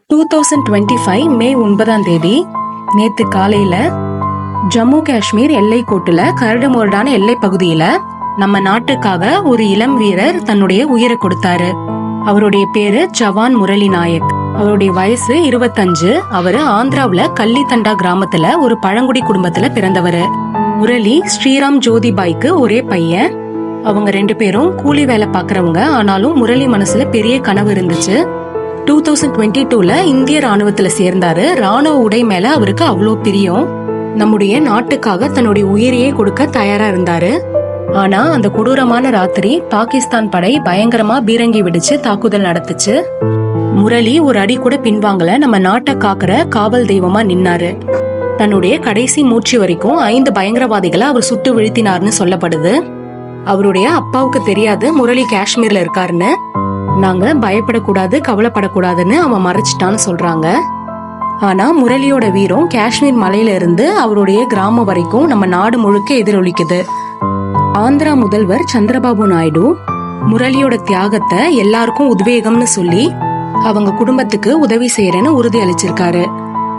2025 மே 9 நேத்து காலையில ஜம்மு காஷ்மீர் எல்லை கோட்டுல கரடுமுரடான எல்லை பகுதியில நம்ம நாட்டுக்காக ஒரு இளம் வீரர் தன்னுடைய உயிரை கொடுத்தாரு. அவருடைய பேரு ஜவான் முரளி நாயக். அவருடைய வயசு 25. அவரு ஆந்திராவுல கள்ளித்தண்டா கிராமத்துல ஒரு பழங்குடி குடும்பத்துல பிறந்தவரு. முரளி ஸ்ரீராம் ஜோதிபாய்க்கு ஒரே பையன். அவங்க 2 பேரும் கூலி வேலை பாக்குறவங்க. ஆனாலும் முரளி மனசுல பெரிய கனவு இருந்துச்சு. 2022ல இந்திய ராணுவத்துல சேர்ந்தாரு. ராணுவ உடை மேல அவருக்கு அவ்வளோ பிரியம். நம்முடைய நாட்டுக்காக தன்னுடைய உயிரையே கொடுக்க தயாரா இருந்தாரு. ஆனா அந்த கொடூரமான ராத்திரி பாகிஸ்தான் படை பயங்கரமா பீரங்கி விடுச்சு தாக்குதல் நடத்துச்சு. முரளி ஒரு அடி கூட பின்வாங்கல. நம்ம நாட்டை காக்குற காவல் தெய்வமா நின்னாரு. தன்னுடைய கடைசி மூச்சு வரைக்கும் 5 பயங்கரவாதிகளை அவர் சுட்டு வீழ்த்தினார்னு சொல்லப்படுது. அவருடைய அப்பாவுக்கு தெரியாது முரளி காஷ்மீர்ல இருக்காருன்னு. நாங்க பயப்படக்கூடாது, கவலைப்படக்கூடாதுன்னு அவன் மறைச்சிட்டான்னு சொல்றாங்க. ஆனா முரளியோட வீரம் காஷ்மீர் மலையில இருந்து அவருடைய கிராமம் வரைக்கும் நம்ம நாடு முழுக்க எதிரொலிக்குது. ஆந்திரா முதல்வர் சந்திரபாபு நாயுடு முரளியோட தியாகத்தை எல்லாருக்கும் உத்வேகம்னு சொல்லி அவங்க குடும்பத்துக்கு உதவி செய்யறேன்னு உறுதி அளிச்சிருக்காரு.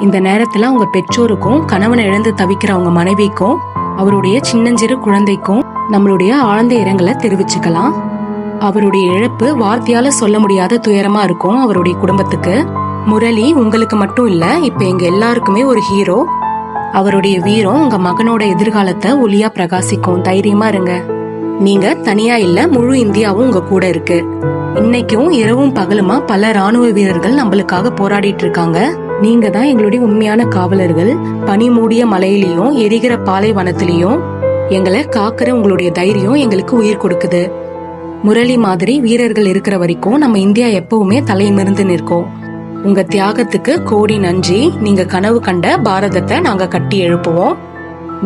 இந்த நேரத்துல அவங்க பெற்றோருக்கும், கணவனை இழந்து தவிக்கிற அவங்க மனைவிக்கும், அவருடைய சின்னஞ்சிறு குழந்தைக்கும் நம்மளுடைய ஆழ்ந்த இரங்கலை தெரிவிச்சுக்கலாம். அவருடைய இழப்பு வார்த்தையால சொல்ல முடியாத துயரமா இருக்கும் அவருடைய குடும்பத்துக்கு. முரளி உங்களுக்கு மட்டும் இல்ல, இப்ப எங்க எல்லாருக்குமே ஒரு ஹீரோ. அவருடைய வீரம் உங்க மகனோட எதிர்காலத்தை ஒளியா பிரகாசிக்கும். தைரியமா இருங்க. நீங்க தனியா இல்ல, முழு இந்தியாவும் உங்க கூட இருக்கு. இன்னைக்கும் இரவும் பகலுமா பல ராணுவ வீரர்கள் நம்மளுக்காக போராடிட்டு இருக்காங்க. நீங்க தான் எங்களுடைய உண்மையான காவலர்கள். பனி மூடிய மலையிலயும் எரிகிற பாலைவனத்திலயும் எங்களை காக்கிற உங்களுடைய தைரியம் எங்களுக்கு உயிர் கொடுக்குது. முரளி மாதிரி வீரர்கள் இருக்கிற வரைக்கும் நம்ம இந்தியா எப்பவுமே தலைநிமிர்ந்து நிற்கும். உங்க தியாகத்துக்கு கோடி நன்றி. நீங்க கனவு கண்ட பாரதத்தை நாங்க கட்டி எழுப்புவோம்.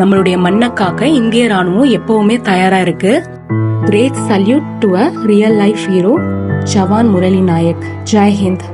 நம்மளுடைய மண்ணை காக்க இந்திய ராணுவம் எப்பவுமே தயாரா இருக்கு. Great salute to a real life hero jawan Murali Naik. Jai Hind.